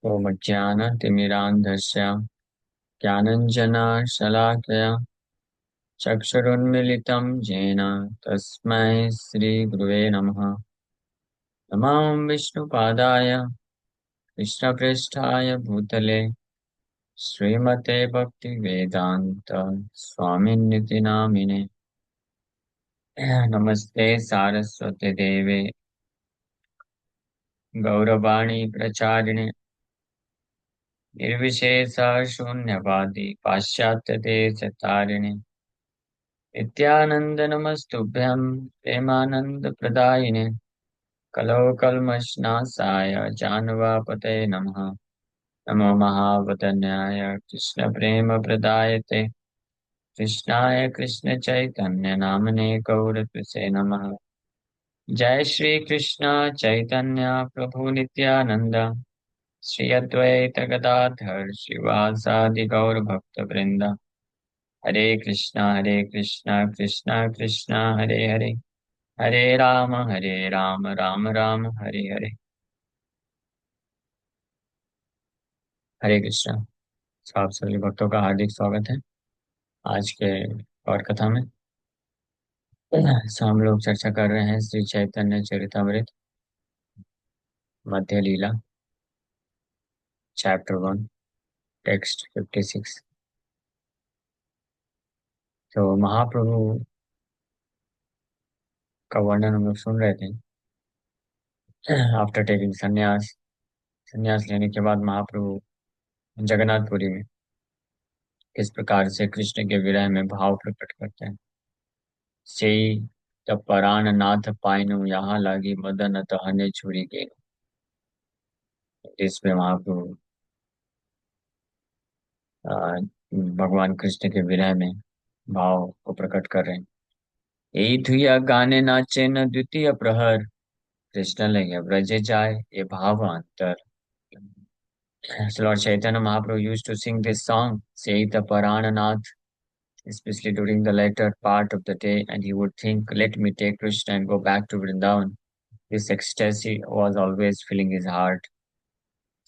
ओमज्ञानतिमिरान्धस्य ज्ञानञ्जनशलाकया चक्षुरुन्मीलितं येन तस्मै श्रीगुरुवे नमः। नमः विष्णुपादाय कृष्णप्रेष्ठाय भूतले श्रीमते भक्तिवेदान्त स्वामिनिति नामिने। नमस्ते सारस्वते देवे गौरवाणी प्रचारिणे निर्विशेषशून्यवादी पाश्चात्यदेशतारिणे नित्यानंद नमस्तुभ्यं प्रेमानंदप्रदायिने कलौ कल्मषनाशाय जानवापतये नमः। नमो महावदन्याय कृष्णप्रेमप्रदायते कृष्णाय कृष्णचैतन्य नामने गौरत्वसे नमः। जय श्री कृष्ण चैतन्य प्रभु नित्यानंद श्री अद्वैत गदाधर श्रीवासादि गौर भक्त वृंद। हरे कृष्णा कृष्णा कृष्णा हरे हरे हरे राम राम राम हरे हरे। हरे कृष्णा। तो आप सभी भक्तों का हार्दिक स्वागत है आज के और कथा में। हम लोग चर्चा कर रहे हैं श्री चैतन्य चरितमृत मध्य लीला चैप्टर 1 टेक्स्ट 56। तो महाप्रभु का वर्णन हम लोग सुन रहे थे। आफ्टर टेकिंग संन्यास, संन्यास लेने के बाद महाप्रभु जगन्नाथपुरी में किस प्रकार से कृष्ण के विरह में भाव प्रकट करते हैं। सेई तब परान नाथ पाइनु यहाँ लागी मदन तहने छुरी के। इसमें महाप्रभु अ, भगवान कृष्ण के विरह में भाव को प्रकट कर रहे हैं। यही धुइया गाने नाचे न द्वितीय प्रहर कृष्ण लय ब्रजे जाए ये भाव अंतर। So Lord Chaitanya Mahaprabhu used to sing this song, Seita Parananath, especially during the later part of the day, and he would think, let me take Krishna and go back to Vrindavan. This ecstasy was always filling his heart.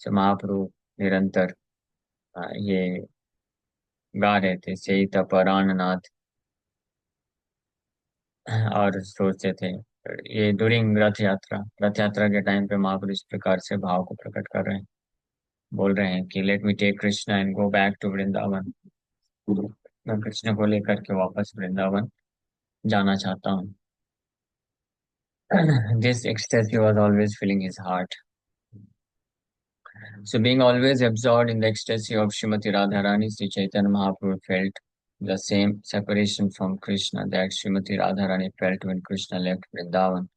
So Mahaprabhu निरंतर ये गा रहे थे सेita पराणनाथ और सोचते थे। ये during रथ यात्रा के टाइम पे महाप्रभु इस प्रकार से भाव को प्रकट कर रहे हैं। बोल रहे हैं कि let me take Krishna and go back to Vrindavan. मैं कृष्ण को लेकर के वापस वृंदावन जाना चाहता हूँ। This ecstasy was always filling his heart. So being always absorbed in the ecstasy of Srimati Radharani, Sri Chaitanya Mahaprabhu felt the same separation from Krishna that Srimati Radharani felt when Krishna left Vrindavan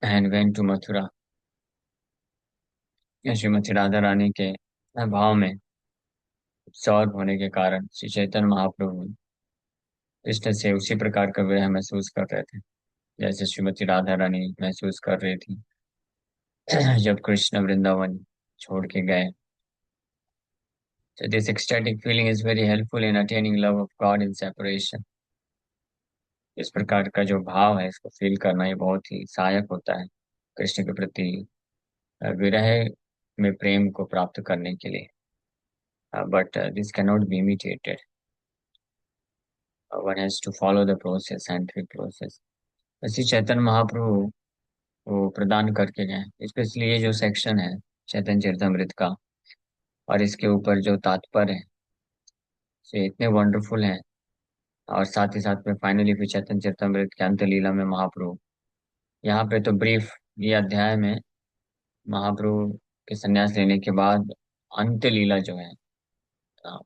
and went to Mathura. Shrimati Radha Rani के भाव में absorb होने के कारण श्री चैतन्य महाप्रभु कृष्ण से उसी प्रकार का विरह महसूस कर रहे थे जैसे श्रीमती राधा रानी महसूस कर रही थी जब कृष्ण वृंदावन छोड़ के गए। So this ecstatic feeling is very helpful in attaining love of God in separation. इस प्रकार का जो भाव है इसको फील करना ये बहुत ही सहायक होता है कृष्ण के प्रति विरह में प्रेम को प्राप्त करने के लिए। But this can not be imitated, one has to follow the process, scientific process. Shri Chaitanya Mahaprabhu वो प्रदान करके गए, स्पेशली ये जो सेक्शन है चैतन्य चरितमृत का और इसके ऊपर जो तात्पर्य है ये इतने वंडरफुल हैं। और साथ ही साथ में फाइनली फिर चैतन्य चरितमृत के अंत लीला में महाप्रभु यहाँ पे तो ब्रीफ ये अध्याय में महाप्रभु के संन्यास लेने के बाद अंत लीला जो है अ,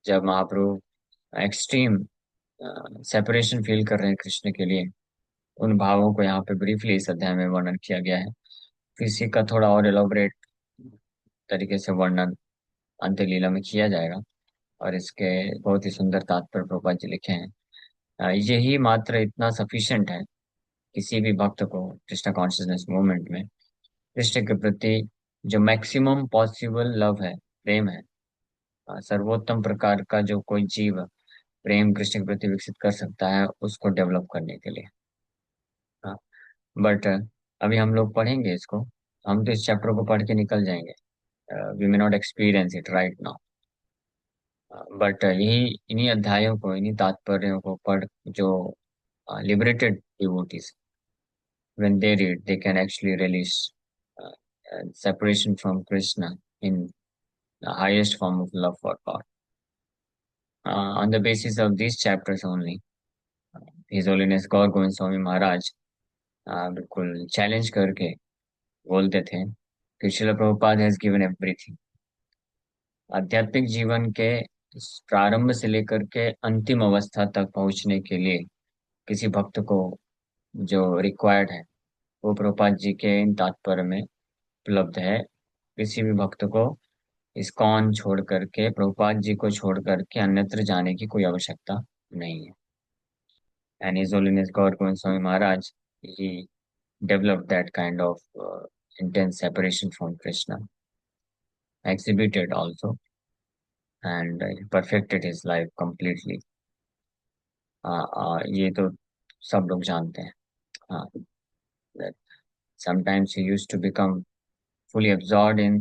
जब महाप्रभु एक्सट्रीम सेपरेशन फील कर रहे हैं कृष्ण के लिए, उन भावों को यहाँ पे ब्रीफली इस अध्याय में वर्णन किया गया है। फिर इसी का थोड़ा और एलोबरेट तरीके से वर्णन अंत लीला में किया जाएगा और इसके बहुत ही सुंदर तात्पर्य प्रभुपाद जी लिखे हैं। यही मात्र इतना सफिशिएंट है किसी भी भक्त को कृष्ण कॉन्शियसनेस मूवमेंट में कृष्ण के प्रति जो मैक्सिमम पॉसिबल लव है, प्रेम है, सर्वोत्तम प्रकार का जो कोई जीव प्रेम कृष्ण के प्रति विकसित कर सकता है उसको डेवलप करने के लिए। हाँ, बट अभी हम लोग पढ़ेंगे इसको हम तो इस चैप्टर को पढ़ के निकल जाएंगे, we may not experience it right now, but यही इन्हीं अध्यायों को, इन्हीं तात्पर्यों को पढ़ जो liberated devotees, when they read, they can actually release separation from Krishna in the highest form of love for God. On the basis of these chapters only, His Holiness गौर गोविंद स्वामी महाराज बिल्कुल challenge करके बोलते थे कि Srila Prabhupada has given everything. आध्यात्मिक जीवन के प्रारंभ से लेकर के अंतिम अवस्था तक पहुंचने के लिए किसी भक्त को जो रिक्वायर्ड है वो प्रभुपाद जी के इन तात्पर्य में उपलब्ध है। किसी भी भक्त को इस्कॉन छोड़ करके, प्रभुपाद जी को छोड़ करके अन्यत्र जाने की कोई आवश्यकता नहीं है। And his holiness God Govind Swami Maharaj, he developed that kind of intense separation from Krishna, exhibited also, and perfected his life completely. ये तो सब लोग जानते हैं। हाँ, that sometimes he used to become fully absorbed in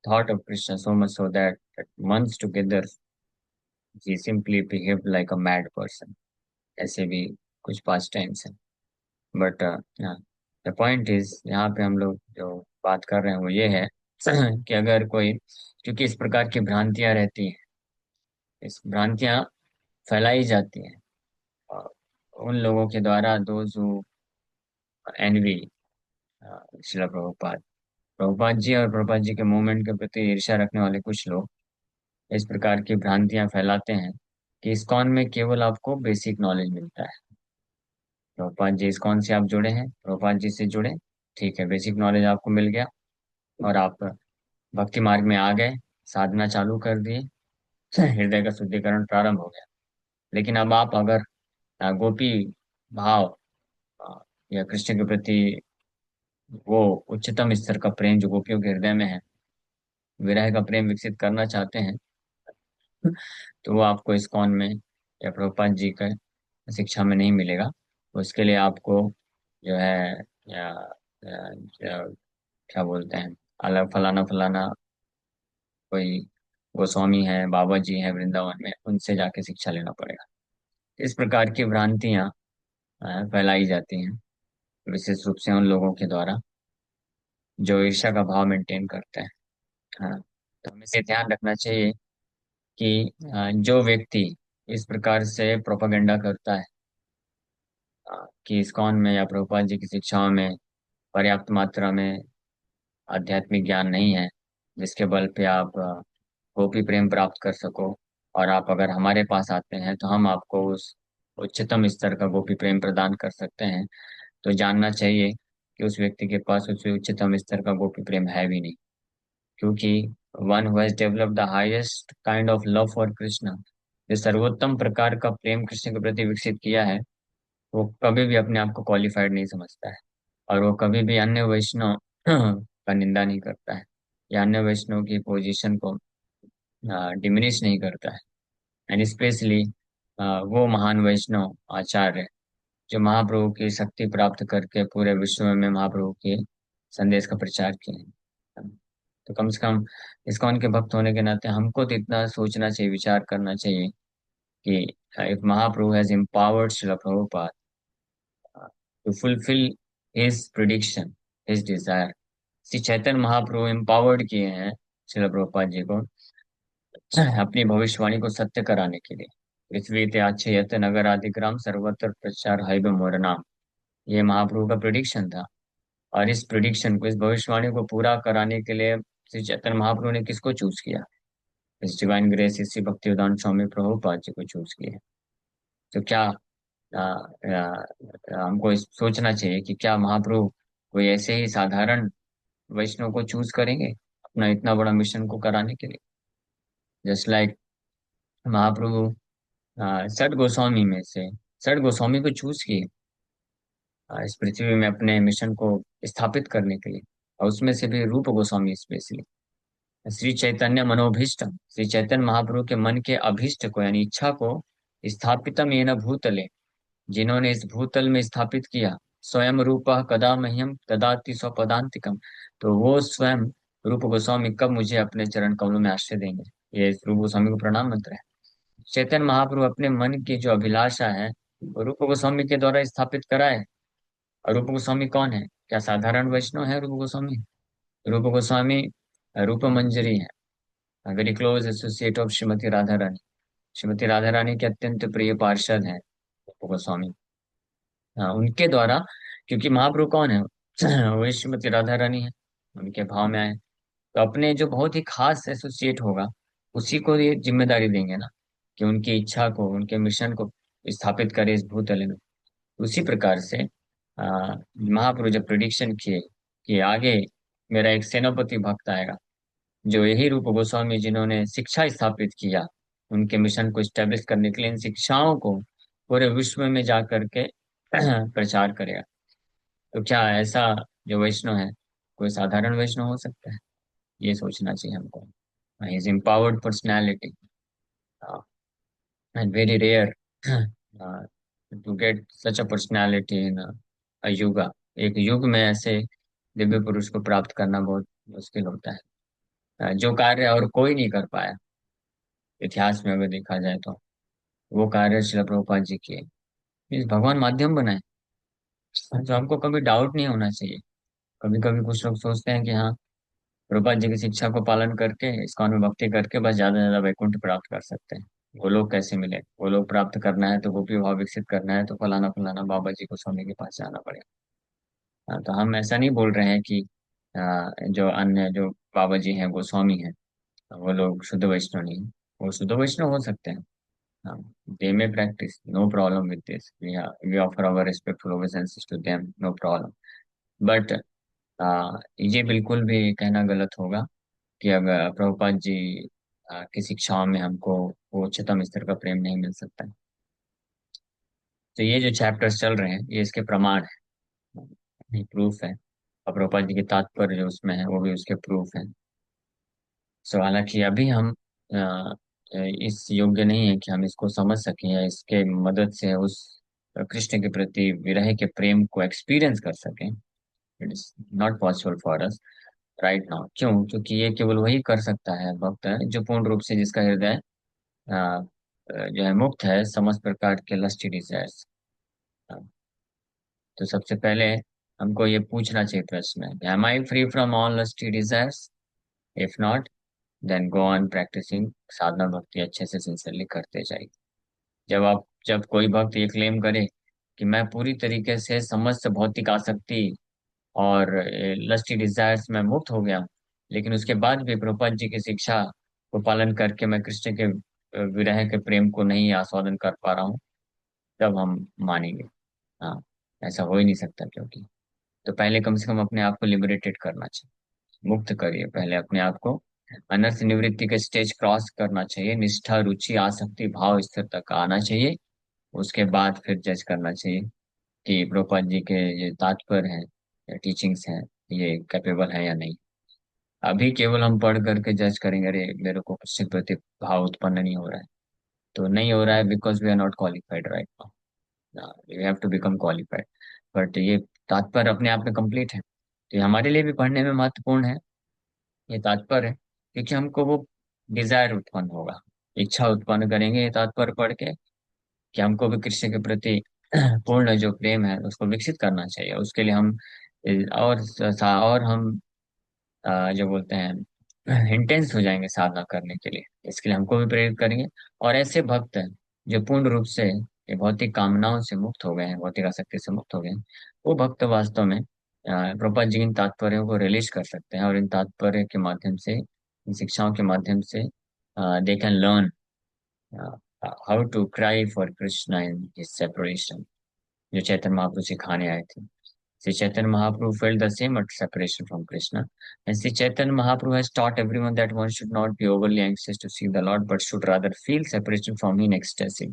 thought of Krishna, so much so that months together he simply behaved like a mad person. ऐसे भी कुछ पास टाइम्स हैं, बट द पॉइंट इज, यहाँ पे हम लोग जो बात कर रहे हैं वो ये है कि अगर कोई, क्योंकि इस प्रकार की भ्रांतियां रहती हैं, इस भ्रांतियां फैलाई जाती हैं और उन लोगों के द्वारा, those who envy Srila Prabhupada, Prabhupada ji और प्रभुपाद जी के मूवमेंट के प्रति ईर्ष्या रखने वाले कुछ लोग इस प्रकार की भ्रांतियां फैलाते हैं कि इस्कॉन में केवल आपको बेसिक नॉलेज मिलता है। प्रभुपाद जी इस्कॉन से आप जुड़े हैं, प्रभुपाद जी से जुड़े, ठीक है, बेसिक नॉलेज आपको मिल गया और आप भक्ति मार्ग में आ गए, साधना चालू कर दिए, हृदय का शुद्धिकरण प्रारंभ हो गया। लेकिन अब आप अगर गोपी भाव अ, या कृष्ण के प्रति वो उच्चतम स्तर का प्रेम जो गोपियों के हृदय में है, विरह का प्रेम विकसित करना चाहते हैं, तो वो आपको इस्कॉन में या प्रभुपाद जी का शिक्षा में नहीं मिलेगा। उसके लिए आपको जो है या क्या बोलते हैं, अलग फलाना फलाना कोई गोस्वामी है, बाबा जी हैं वृंदावन में, उनसे जाके शिक्षा लेना पड़ेगा। इस प्रकार की भ्रांतियां फैलाई जाती हैं, विशेष रूप से उन लोगों के द्वारा जो ईर्ष्या का भाव मेंटेन करते हैं। हाँ, तो हमें इसे ध्यान रखना चाहिए कि जो व्यक्ति इस प्रकार से प्रोपागेंडा करता है कि इस्कॉन में या प्रभुपाद जी की शिक्षाओं में पर्याप्त मात्रा में आध्यात्मिक ज्ञान नहीं है, जिसके बल पे आप गोपी प्रेम प्राप्त कर सको, और आप अगर हमारे पास आते हैं तो हम आपको उस उच्चतम स्तर का गोपी प्रेम प्रदान कर सकते हैं, तो जानना चाहिए कि उस व्यक्ति के पास उस उच्चतम स्तर का गोपी प्रेम है भी नहीं। क्योंकि one who has developed the highest kind of love for Krishna, जो सर्वोत्तम प्रकार का प्रेम कृष्ण के प्रति विकसित किया है, वो कभी भी अपने आप को क्वालिफाइड नहीं समझता है, और वो कभी भी अन्य वैष्णव का निंदा नहीं करता है या अन्य वैष्णव की पोजीशन को डिमिनिश नहीं करता है। एंड स्पेशली वो महान वैष्णव आचार्य जो महाप्रभु की शक्ति प्राप्त करके पूरे विश्व में महाप्रभु के संदेश का प्रचार किए हैं। तो कम से कम इस्कॉन के भक्त होने के नाते हमको तो इतना सोचना चाहिए, विचार करना चाहिए कि if Mahaprabhu has empowered Srila Prabhupada to fulfill his prediction, his desire, Shri Chaitanya Mahaprabhu empowered किए हैं श्रील प्रभुपाद जी को अपनी भविष्यवाणी को सत्य कराने के लिए। पृथ्वी ते अच्छे नगर आदि ग्राम सर्वत्र प्रचार है मोर नाम, ये महाप्रभु का प्रिडिक्शन था। और इस प्रिडिक्शन को, इस भविष्यवाणी को पूरा कराने के लिए श्री चैतन्य महाप्रभु ने किसको चूज किया? इस डिवाइन ग्रेस श्री भक्तिवेदांत स्वामी प्रभुपाद जी को चूज किया। तो क्या हमको सोचना चाहिए कि क्या महाप्रभु कोई ऐसे ही साधारण वैष्णव को चूज करेंगे अपना इतना बड़ा मिशन को कराने के लिए? जस्ट लाइक महाप्रभु सठ गोस्वामी में से सठ गोस्वामी को चूज किए इस पृथ्वी में अपने मिशन को स्थापित करने के लिए, और उसमें से भी रूप गोस्वामी स्पेशली श्री चैतन्य मनोभीष्टम, श्री चैतन्य महाप्रभु के मन के अभीष्ट को यानी इच्छा को स्थापितम येन भूतले, जिन्होंने इस भूतल में स्थापित किया, स्वयं रूपः कदा मह्यम ददाति स्वपदान्तिकम। तो वो स्वयं रूप गोस्वामी कब मुझे अपने चरण कमलों में आश्रय देंगे। ये रूप गोस्वामी को प्रणाम मंत्र है। चैतन्य महाप्रभु अपने मन की जो अभिलाषा है वो रूप गोस्वामी के द्वारा स्थापित करा है। और रूप गोस्वामी कौन है? क्या साधारण वैष्णव है रूप गोस्वामी? रूप गोस्वामी रूप मंजरी है, very close associate of Shrimati Radha Rani. Shrimati Radha Rani के अत्यंत प्रिय पार्षद हैं रूप गोस्वामी। हाँ, उनके द्वारा, क्योंकि महाप्रभु कौन है? वही श्रीमती राधा रानी है, उनके भाव में आए। तो अपने जो बहुत ही खास एसोसिएट होगा उसी को ये जिम्मेदारी देंगे ना, कि उनकी इच्छा को, उनके मिशन को स्थापित करे इस भूतल में। उसी प्रकार से महाप्रभु जब प्रिडिक्शन किए कि आगे मेरा एक सेनापति भक्त आएगा, जो यही रूप गोस्वामी जिन्होंने शिक्षा स्थापित किया, उनके मिशन को स्टेब्लिश करने के लिए इन शिक्षाओं को पूरे विश्व में जा करके प्रचार करेगा। तो क्या ऐसा जो वैष्णव है कोई साधारण वैष्णव हो सकता है? ये सोचना चाहिए हमको। He is empowered personality and very rare to get such a personality in a yuga. एक युग में ऐसे दिव्य पुरुष को प्राप्त करना बहुत मुश्किल होता है। जो कार्य और कोई नहीं कर पाया इतिहास में अगर देखा जाए तो, वो कार्य श्रील प्रभुपाद जी किए। इस भगवान माध्यम बनाए। तो हमको कभी डाउट नहीं होना चाहिए। कभी कभी कुछ लोग सोचते हैं कि हाँ, प्रभुपाद जी की शिक्षा को पालन करके, इस्कॉन में भक्ति करके बस ज्यादा से ज्यादा वैकुंठ प्राप्त कर सकते हैं। वो लोग कैसे मिले? वो लोग प्राप्त करना है तो गोपी भाव विकसित करना है तो फलाना फलाना बाबा जी को स्वामी के पास जाना पड़ेगा। तो हम ऐसा नहीं बोल रहे हैं कि जो अन्य जो बाबा जी हैं गोस्वामी हैं वो लोग शुद्ध वैष्णव नहीं हैं। वो शुद्ध वैष्णव हो सकते हैं। हाँ, they may practice, no problem with this. We offer our respectful obeisances to them, no problem. But ये बिल्कुल भी कहना गलत होगा कि अगर प्रभुपाद जी की शिक्षाओं में हमको वो उच्चतम स्तर का प्रेम नहीं मिल सकता है। तो ये जो चैप्टर्स चल रहे हैं ये इसके प्रमाण है, प्रूफ है। और प्रभुपाद जी के तात्पर्य जो उसमें है वो भी उसके प्रूफ है। सो हालांकि अभी हम इस योग्य नहीं है कि हम इसको समझ सकें या इसके मदद से उस कृष्ण के प्रति विरह के प्रेम को एक्सपीरियंस कर सकें। It is not possible for us right now. क्यों? क्योंकि ये केवल वही कर सकता है भक्त है जो पूर्ण रूप से, जिसका हृदय जो है मुक्त है समस्त प्रकार के लस्टी डिजायर्स। तो सबसे पहले हमको ये पूछना चाहिए प्रश्न, am I free from all lusty desires? If not, then go on practicing sadhana bhakti अच्छे से सिंसियरली करते जाइए। जब कोई भक्त ये क्लेम करे कि मैं पूरी तरीके से समस्त भौतिक आसक्ति और लस्टी डिजायर्स में मुक्त हो गया हूँ, लेकिन उसके बाद भी प्रभुपाद जी की शिक्षा को पालन करके मैं कृष्ण के विरह के प्रेम को नहीं आस्वादन कर पा रहा हूँ, तब हम मानेंगे। हाँ, ऐसा हो ही नहीं सकता। क्योंकि तो पहले कम से कम अपने आप को लिबरेटेड करना चाहिए, मुक्त करिए पहले अपने आप को। अनर्थ निवृत्ति के स्टेज क्रॉस करना चाहिए, निष्ठा रुचि आसक्ति भाव स्थिर तक आना चाहिए। उसके बाद फिर जज करना चाहिए कि प्रभुपाद जी के ये तात्पर्य हैं या टीचिंग्स हैं ये कैपेबल है या नहीं। अभी केवल हम पढ़ करके जज करेंगे, अरे मेरे को किसी प्रति भाव उत्पन्न नहीं हो रहा है, तो नहीं हो रहा है because we are not qualified right now, we have to become qualified. But ये तात्पर्य अपने आप में कंप्लीट है, तो ये हमारे लिए भी पढ़ने में महत्वपूर्ण है ये तात्पर्य, क्योंकि हमको वो डिजायर उत्पन्न होगा, इच्छा उत्पन्न करेंगे ये तात्पर्य पढ़ के, कि हमको भी कृष्ण के प्रति पूर्ण जो प्रेम है उसको विकसित करना चाहिए। उसके लिए हम और हम जो बोलते हैं इंटेंस हो जाएंगे साधना करने के लिए। इसके लिए हमको भी प्रेरित करेंगे। और ऐसे भक्त हैं जो पूर्ण रूप से ये भौतिक कामनाओं से मुक्त हो गए हैं, भौतिक आसक्ति से मुक्त हो गए हैं, वो भक्त वास्तव में प्रभुपाद जी इन तात्पर्यों को रिलीज कर सकते हैं। और इन तात्पर्य के माध्यम से, इन शिक्षाओं के माध्यम से they can learn how to cry for Krishna in his separation, जो चैतन्य महाप्रभु सिखाने आए थे। Sri Chaitanya Mahaprabhu felt the same at separation from Krishna. And Sri Chaitanya Mahaprabhu has taught everyone that one should not be overly anxious to see the Lord, but should rather feel separation from Him in ecstasy.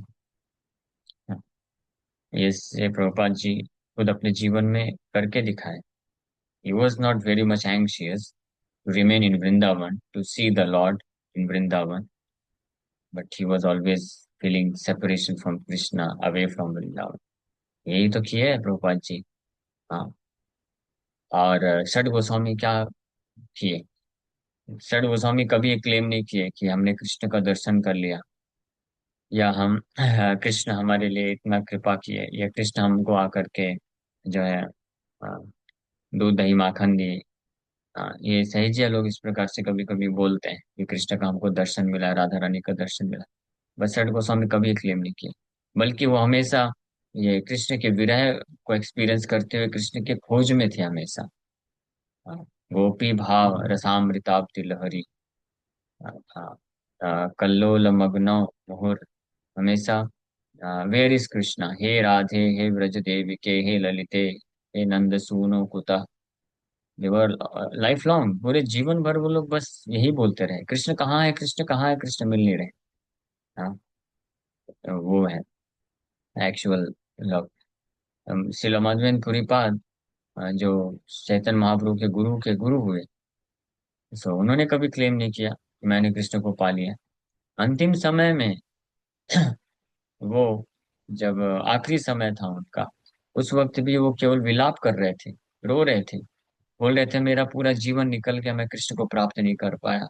ये प्रभुपाद जी खुद अपने जीवन में करके दिखाए। He was not very much anxious to remain in Vrindavan, to see the Lord in Vrindavan, but he was always feeling separation from Krishna, away from Vrindavan. यही तो किया है प्रभुपाद जी। हाँ। और षड गोस्वामी क्या किए? षड गोस्वामी कभी ये क्लेम नहीं किए कि हमने कृष्ण का दर्शन कर लिया, या हम कृष्ण हमारे लिए इतना कृपा किए, या कृष्ण हमको आकर के जो है अ, दूध दही माखन दिए। ये सही लोग इस प्रकार से कभी कभी बोलते हैं कि कृष्ण का हमको दर्शन मिला, राधा रानी का दर्शन मिला। बट षड गोस्वामी कभी क्लेम नहीं किए, बल्कि वो हमेशा ये कृष्ण के विरह को एक्सपीरियंस करते हुए कृष्ण के खोज में थे हमेशा। हाँ, गोपी भाव रसामृताब्धि लहरी। कल्लोल मग्न मुहुर, हमेशा वेयर इज कृष्णा, हे राधे, हे व्रज देविके, हे ललिते, हे नंद सूनो कुतः। देवर लाइफ लॉन्ग, पूरे जीवन भर वो लोग बस यही बोलते रहे, कृष्ण कहाँ है, कृष्ण कहाँ है, कृष्ण मिल नहीं रहे। हाँ, तो वो है एक्चुअल लव। श्रील माधवेंद्र पुरीपाद जो चैतन्य महाप्रभु के गुरु हुए, सो उन्होंने कभी क्लेम नहीं किया कि मैंने कृष्ण को पा लिया। अंतिम समय में वो जब आखिरी समय था उनका, उस वक्त भी वो केवल विलाप कर रहे थे, रो रहे थे, बोल रहे थे मेरा पूरा जीवन निकल गया, मैं कृष्ण को प्राप्त नहीं कर पाया।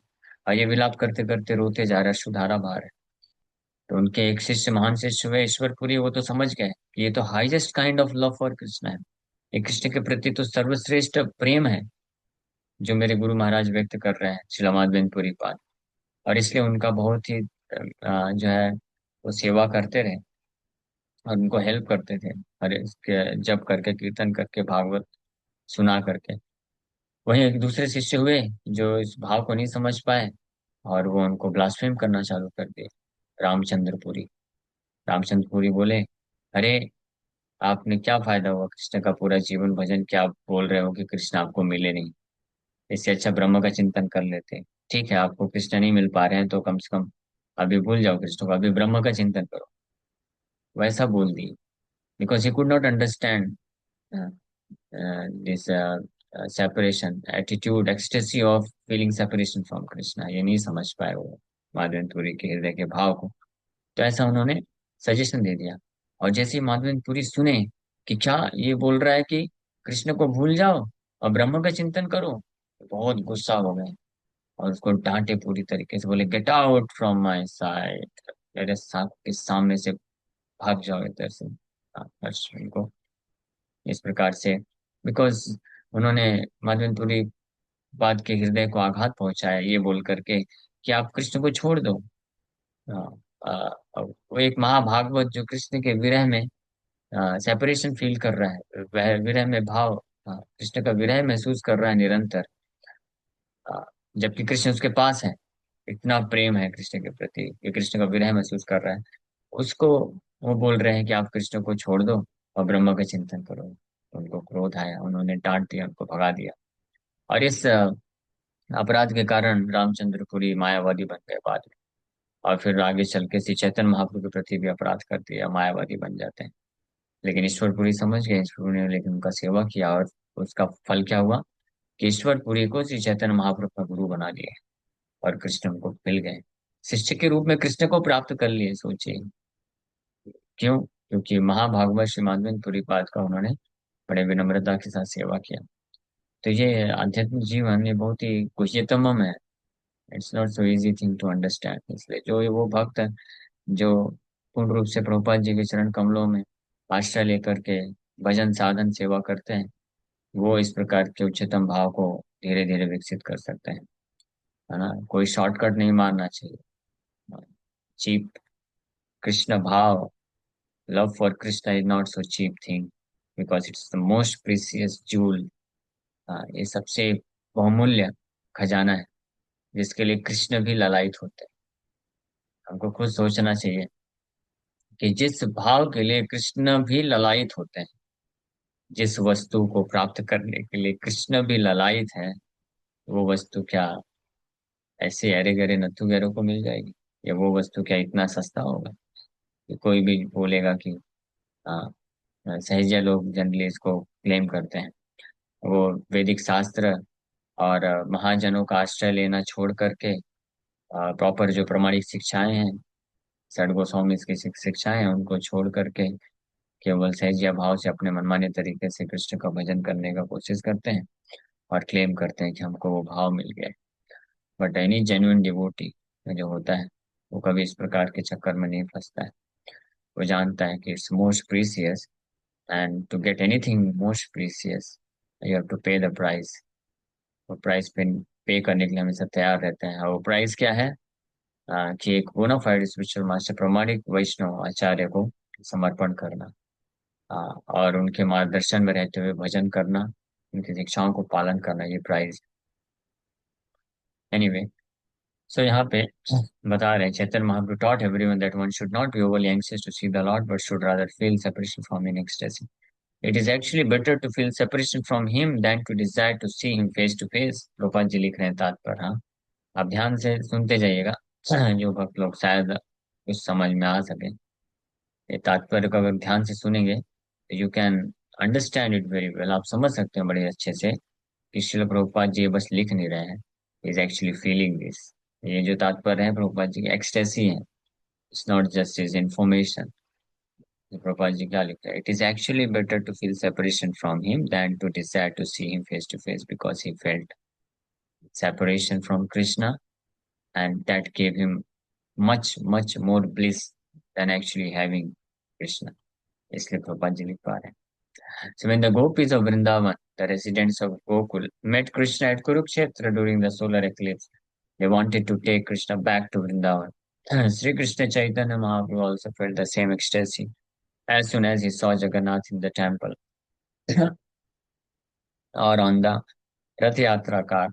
और ये विलाप करते करते रोते जा रहा है, सुधारा बहा रहे। तो उनके एक शिष्य, महान शिष्य हुए ईश्वरपुरी, वो तो समझ गए कि ये तो highest kind of love for Krishna है, ये कृष्ण के प्रति तो सर्वश्रेष्ठ प्रेम है जो मेरे गुरु महाराज व्यक्त कर रहे हैं, शिलामाद बिन पुरी पाद। और इसलिए उनका बहुत ही जो है वो सेवा करते रहे और उनको हेल्प करते थे, और इसके जप करके, कीर्तन करके, भागवत सुना करके। वहीं एक दूसरे शिष्य हुए जो इस भाव को नहीं समझ पाए, और वो उनको ब्लास्फेम करना चालू कर दिए। रामचंद्रपुरी रामचंद्रपुरी बोले, अरे आपने क्या फायदा हुआ कृष्ण का, पूरा जीवन भजन क्या आप बोल रहे हो कि कृष्ण आपको मिले नहीं, इससे अच्छा ब्रह्म का चिंतन कर लेते। ठीक है, आपको कृष्ण नहीं मिल पा रहे हैं तो कम से कम अभी भूल जाओ कृष्ण को, अभी ब्रह्म का चिंतन करो। वैसा बोल दी, because he could not understand this separation attitude, ecstasy of feeling separation from Krishna, ये नहीं समझ पाए वो माधवेंद्र के हृदय के भाव को। तो ऐसा उन्होंने सजेशन दे दिया। और जैसे ही माधवेंद्र सुने कि क्या ये बोल रहा है कि कृष्ण को भूल जाओ और ब्रह्म का चिंतन करो, तो बहुत गुस्सा हो गए और उसको डांटे पूरी तरीके से, बोले get out from my side, मेरे साथ के सामने से भाग जाओ इधर से। अश्विन को इस प्रकार से, बिकॉज उन्होंने माधवेंद्रपुरी बात के हृदय को आघात पहुंचाया ये बोल करके कि आप कृष्ण को छोड़ दो। हाँ, वो एक महाभागवत जो कृष्ण के विरह में सेपरेशन फील कर रहा है, वह विरह में भाव, कृष्ण का विरह महसूस कर रहा है निरंतर, जबकि कृष्ण उसके पास है, इतना प्रेम है कृष्ण के प्रति कि कृष्ण का विरह महसूस कर रहा है, उसको वो बोल रहे हैं कि आप कृष्ण को छोड़ दो और ब्रह्म का चिंतन करो। उनको क्रोध आया, उन्होंने डांट दिया, उनको भगा दिया। और इस अपराध के कारण रामचंद्रपुरी मायावादी बन गए बाद में। और फिर आगे चल के श्री चैतन्य महाप्रभु के प्रति भी अपराध कर दिया, मायावादी बन जाते हैं। लेकिन ईश्वरपुरी समझ गए, ईश्वरपुरी ने लेकिन उनका सेवा किया, और उसका फल क्या हुआ कि ईश्वरपुरी को श्री चैतन्य महाप्रभु का गुरु बना लिया और कृष्ण को मिल गए, शिष्य के रूप में कृष्ण को प्राप्त कर लिए। सोचिए क्यों? क्योंकि महाभागवत श्री माधवेंद्र पाद का उन्होंने बड़े विनम्रता के साथ सेवा किया। तो ये आध्यात्मिक जीवन ये बहुत ही गुह्यतम है, it's not so easy thing to understand. इसलिए जो ये वो भक्त है जो पूर्ण रूप से प्रभुपाद जी के चरण कमलों में आश्रय लेकर के भजन साधन सेवा करते हैं, वो इस प्रकार के उच्चतम भाव को धीरे धीरे विकसित कर सकते हैं। है ना, कोई शॉर्टकट नहीं मारना चाहिए। चीप कृष्ण भाव, love for Krishna is not so cheap thing, because it's the most precious jewel. ये सबसे बहुमूल्य खजाना है जिसके लिए कृष्ण भी ललायत होते हैं। हमको खुद सोचना चाहिए कि जिस भाव के लिए कृष्ण भी ललायत होते हैं, जिस वस्तु को प्राप्त करने के लिए कृष्ण भी ललायत है, वो वस्तु क्या ऐसे अरे गरे नत्थु गैरों को मिल जाएगी? या वो वस्तु क्या इतना सस्ता होगा कि कोई भी बोलेगा कि हाँ? सहजिया लोग जनरली इसको क्लेम करते हैं, वो वैदिक शास्त्र और महाजनों का आश्रय लेना छोड़ करके प्रॉपर जो प्रमाणिक शिक्षाएं हैं, षड गोस्वामी की शिक्षाएं हैं, उनको छोड़ करके केवल सहजिया भाव से अपने मनमाने तरीके से कृष्ण का भजन करने का कोशिश करते हैं और क्लेम करते हैं कि हमको वो भाव मिल गया। बट एनी जेन्युइन डिवोटी जो होता है वो कभी इस प्रकार के चक्कर में नहीं फंसता है। वो जानता है कि it's most precious, and to get anything most precious you have to pay the price. वो प्राइस पे करने के लिए हमेशा तैयार रहते हैं। और वो प्राइस क्या है? कि एक बोनाफाइड स्पिरिचुअल मास्टर, प्रामाणिक वैष्णव आचार्य को समर्पण करना, और उनके मार्गदर्शन में रहते हुए भजन करना, उनकी शिक्षाओं को पालन करना, ये प्राइज। एनीवे, सो यहाँ पे बता रहे हैं Chaitanya Mahaprabhu taught everyone that one should not be overly anxious to see the Lord, but should rather feel separation from him in ecstasy. It is actually better to feel separation from him than to desire to see him face to face। Gopal ji लिख रहे हैं तात्पर्य। हाँ, आप ध्यान से सुनते जाइएगा जो भक्त लोग शायद कुछ समझ में आ सके। ये तात्पर्य को अगर ध्यान से सुनेंगे तो you can understand it very well. आप समझ सकते हैं बड़े अच्छे से कि श्रील प्रभुपाद जी ये बस लिख नहीं रहे हैं, इज एक्चुअली फीलिंग दिस। ये जो तात्पर्य है प्रभुपाद जी की एक्सटेसी है, it's not just is information. Prabhupada ji क्या लिखते हैं? It is actually better to feel separation from him than to desire to see him face to face, because he felt separation from Krishna, and that gave him much more bliss than actually having Krishna। इसलिए प्रभुपाद जी लिख पा रहे हैं। So when the gopis of Vrindavan, the residents of Gokul, met Krishna at Kurukshetra during the solar eclipse, they wanted to take Krishna back to Vrindavan। Sri Krishna Chaitanya Mahaprabhu also felt the same ecstasy as soon as he saw Jagannath in the temple or on the Rath Yatra car।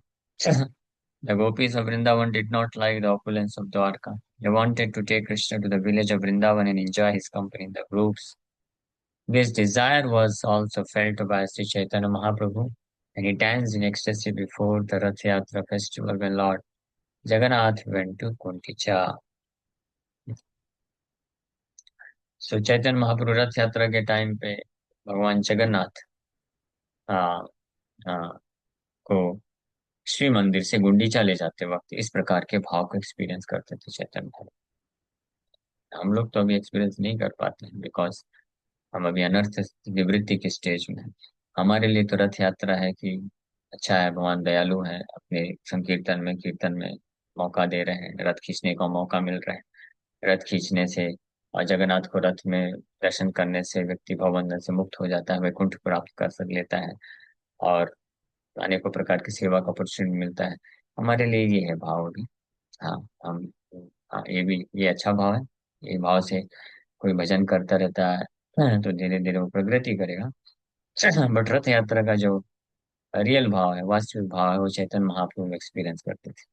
The gopis of Vrindavan did not like the opulence of Dwarka. They wanted to take Krishna to the village of Vrindavan and enjoy his company in the groups। This desire was also felt by Sri Chaitanya Mahaprabhu, and he danced in ecstasy before the Rath Yatra festival when Lord Jagannath went to Kunticha। सो चैतन्य महाप्रभु रथ यात्रा के time पे भगवान जगन्नाथ आ, आ, को श्री मंदिर से गुंडीचा ले जाते वक्त इस प्रकार के भाव को एक्सपीरियंस करते थे चैतन्य महाप्रभु। हम लोग तो अभी एक्सपीरियंस नहीं कर पाते हैं, बिकॉज हम अभी अनर्थ निवृत्ति के स्टेज में हैं। हमारे लिए तो रथ यात्रा है कि अच्छा है, भगवान दयालु है, अपने संकीर्तन में कीर्तन में मौका दे रहे हैं, रथ खींचने का मौका मिल रहा है। रथ खींचने से और जगन्नाथ को रथ में दर्शन करने से व्यक्ति भवबंधन से मुक्त हो जाता है, वैकुंठ प्राप्त कर सक लेता है, और अनेकों प्रकार की सेवा का अपॉर्चुनिटी मिलता है। हमारे लिए ये है भाव भी। हाँ, हम, हाँ, ये भी ये अच्छा भाव है। ये भाव से कोई भजन करता रहता है तो धीरे धीरे वो प्रगति करेगा। बट रथ यात्रा का जो रियल भाव है, वास्तविक भाव है, वो चैतन्य महाप्रभु एक्सपीरियंस करते थे।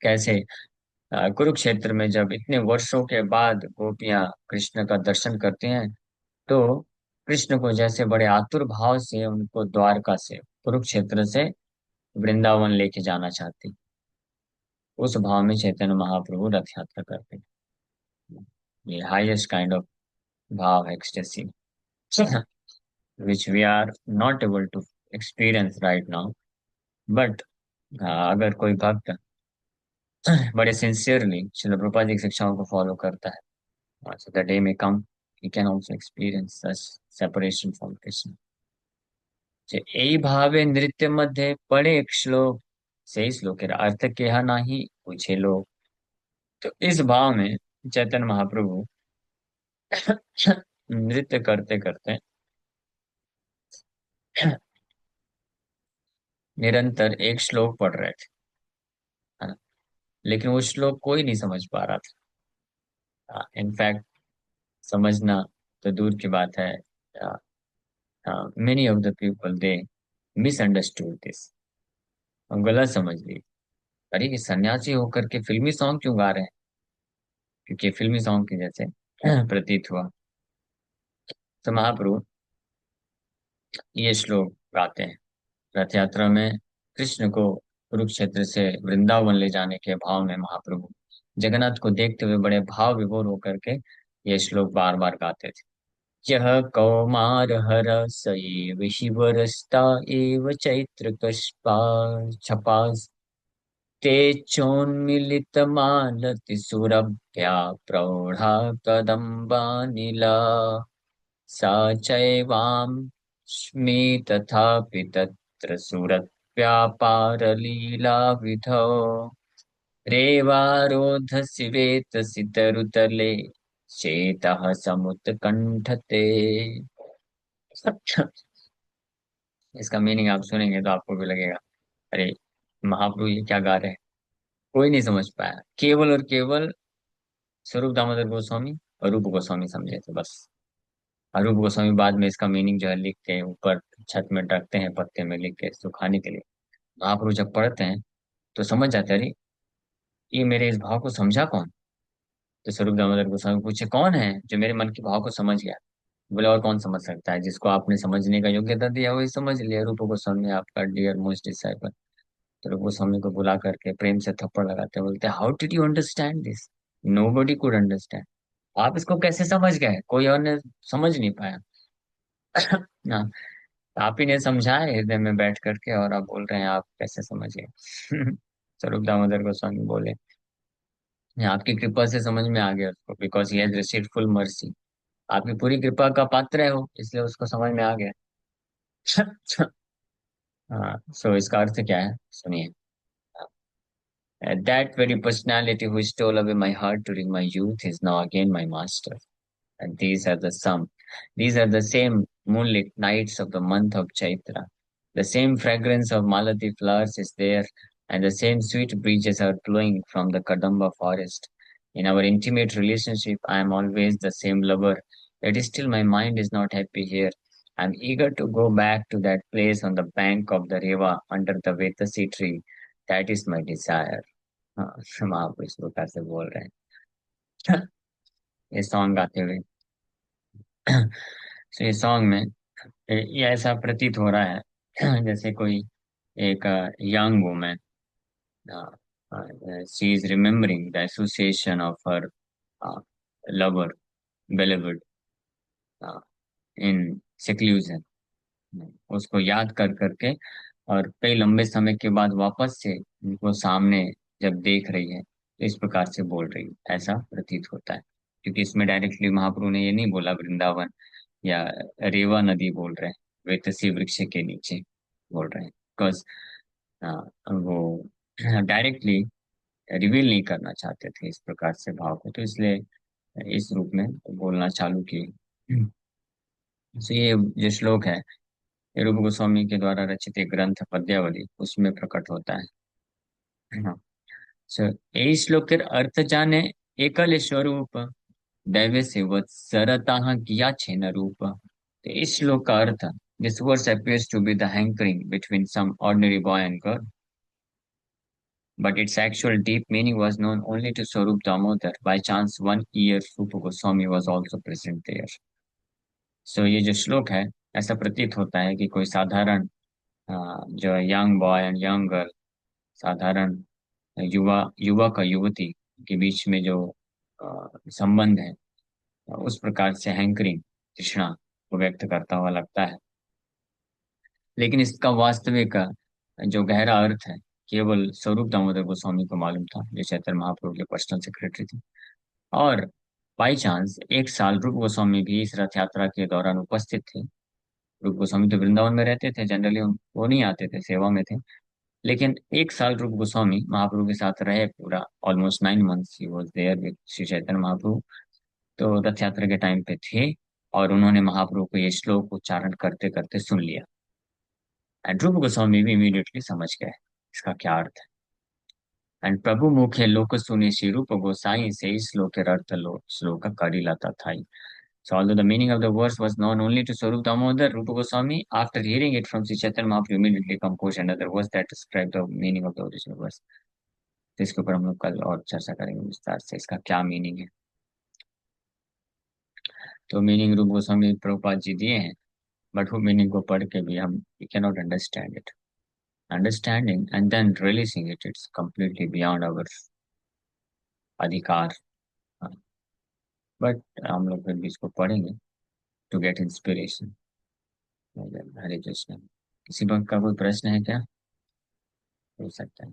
कैसे? कुरुक्षेत्र में जब इतने वर्षों के बाद गोपियां कृष्ण का दर्शन करते हैं, तो कृष्ण को जैसे बड़े आतुर भाव से उनको द्वारका से, कुरुक्षेत्र से वृंदावन लेके जाना चाहती, उस भाव में चैतन्य महाप्रभु रथ यात्रा करते हैं। ये हाईएस्ट काइंड ऑफ भाव ecstasy which we are not able to experience right now। But अगर कोई भक्त बड़े सिंसियरली श्रील प्रभुपाद जी की शिक्षाओं को फॉलो करता है, so the day may come he can also experience such separation from Krishna। এই ভাবে নৃত্য মধ্যে पड़े एक श्लोक, সেই শ্লোকের अर्थ কেহা नहीं पूछे लोग। तो इस भाव में चैतन्य महाप्रभु नृत्य करते करते निरंतर एक श्लोक पढ़ रहे थे, है ना? लेकिन वो श्लोक कोई नहीं समझ पा रहा था। इनफैक्ट समझना तो दूर की बात है, many of the people they misunderstood this, गलत समझ ली। अरे ये सन्यासी होकर के फिल्मी सॉन्ग क्यों गा रहे हैं? क्योंकि फिल्मी सॉन्ग के जैसे प्रतीत हुआ। तो महाप्रभु ये श्लोक गाते हैं रथ यात्रा में। कृष्ण को कुरुक्षेत्र से वृंदावन ले जाने के भाव में महाप्रभु जगन्नाथ को देखते हुए बड़े भाव विभोर होकर के ये श्लोक बार बार गाते थे। यह कौमार हर सैव शिवरस्ता एव चैत्र कष्पा छपास ते चोन्मिलितमालतिसुरभ्या प्रौढा कदम्बानिला सा चैवांस्मि तथापि तत्र सुरव्यापारलीलाविधौ रेवारोधसि वेतसि तरुतले चेतः समुत्कंठते। इसका मीनिंग आप सुनेंगे तो आपको भी लगेगा, अरे महाप्रभु ये क्या गा रहे हैं। कोई नहीं समझ पाया, केवल और केवल स्वरूप दामोदर गोस्वामी और रूप गोस्वामी समझे थे बस। और रूप गोस्वामी बाद में इसका मीनिंग जो है लिख के ऊपर छत में रखते हैं, पत्ते में लिख के सुखाने के लिए। महाप्रभु जब पढ़ते हैं तो समझ जाते हैं, अरे ये मेरे इस भाव को समझा कौन। तो स्वरूप दामोदर गोस्वामी पूछे, कौन है जो मेरे मन के भाव को समझ गया। बोले, और कौन समझ सकता है, जिसको आपने समझने का योग्यता दिया वही समझ लिया, रूप गोस्वामी आपका डियर मोस्ट डिसाइपल। तो रूप गोस्वामी को बुला करके प्रेम से थप्पड़ लगाते हैं, बोलते, how did you understand this, nobody could understand. आप इसको कैसे समझ गए, कोई और ने समझ नहीं पाया। ना, आप ही ने समझाया हृदय में बैठ करके, और आप बोल रहे हैं आप कैसे समझ गए। स्वरूप दामोदर गोस्वामी बोले, "ये आपकी कृपा से समझ में आ गया उसको, because he has received full mercy. आपकी पूरी कृपा का पात्र है वो, इसलिए उसको समझ में आ गया।" हाँ, सो इसका अर्थ क्या है सुनिए। That very personality who stole away my heart during my youth is now again my master. And these are the sum. These are the same moonlit nights of the month of Chaitra. The same fragrance of Malati flowers is there, and the same sweet breezes are blowing from the Kadamba forest. In our intimate relationship, I am always the same lover. Yet still my mind is not happy here. I am eager to go back to that place on the bank of the Reva under the Vetasi tree. That is my desire. हाँ, आप इस प्रकार से बोल रहे हैं। ये song गाते हुए। तो ये सॉन्ग में ये ऐसा प्रतीत हो रहा है जैसे कोई एक young woman, she is remembering the association of her lover beloved in seclusion, उसको याद कर करके, और कई लंबे समय के बाद वापस से उनको सामने जब देख रही है तो इस प्रकार से बोल रही है, ऐसा प्रतीत होता है। क्योंकि इसमें डायरेक्टली महाप्रभु ने ये नहीं बोला वृंदावन या रेवा नदी बोल रहे हैं, वेतसी वृक्ष के नीचे बोल रहे हैं, बिकॉज वो डायरेक्टली रिवील नहीं करना चाहते थे इस प्रकार से भाव को, तो इसलिए इस रूप में बोलना चालू किए। तो ये जो श्लोक है, ये रूप गोस्वामी के द्वारा रचित एक ग्रंथ पद्यावली उसमें प्रकट होता है ना। सो এই শ্লোকের अर्थ जाने एकल स्वरूप दैव से वत्सरता किया न रूप। तो इस श्लोक का अर्थ, this verse appears to be the hankering between some ordinary boy and girl, but its actual deep meaning was known only to Swarup Damodar. By chance, one year Rupa Goswami was also present there. सो ये जो श्लोक है, ऐसा प्रतीत होता है कि कोई साधारण जो young boy and young girl, साधारण युवा युवक और युवती के बीच में जो संबंध है, उस प्रकार से हैंकरिंग तृष्णा को व्यक्त करता हुआ लगता है। लेकिन इसका वास्तविक जो गहरा अर्थ है, केवल स्वरूप दामोदर गोस्वामी को मालूम था, जो चैतन्य महाप्रभु के पर्सनल सेक्रेटरी थे। और बाई चांस एक साल रूप गोस्वामी भी इस रथ यात्रा के दौरान उपस्थित थे। रूप गोस्वामी तो वृंदावन में रहते थे, जनरली वो नहीं आते थे, सेवा में थे। लेकिन एक साल रूप गोस्वामी महाप्रभु के साथ रहे, पूरा almost 9 months he was there with Shri Chaitanya Mahaprabhu. तो रथ यात्रा के टाइम पे थे, और उन्होंने महाप्रभु को ये श्लोक उच्चारण करते करते सुन लिया। एंड ध्रुव गोस्वामी भी इमीडिएटली समझ गए इसका क्या अर्थ है। एंड प्रभु मुखे लोक सुने श्री रूप गोसाई से इस श्लोक अर्थ लो श्लोक करिलाता था। So although the meaning of the verse was known only to Swarup Damodar, Rupa Goswami, after hearing it from Sri Chaitanya Mahaprabhu, immediately composed another verse that described the meaning of the original verse. तो इसके ऊपर हम लोग कल और चर्चा करेंगे विस्तार से, इसका क्या मीनिंग है। तो मीनिंग रूप गोस्वामी प्रभुपाद जी दिए हैं, बट वो मीनिंग को पढ़ के भी हम we can not understand it. Understanding and then releasing it, it's completely beyond our अधिकार। बट हम लोग फिर भी इसको पढ़ेंगे to get inspiration. Hare Krishna. किसी बात का कोई प्रश्न है क्या, हो सकता है।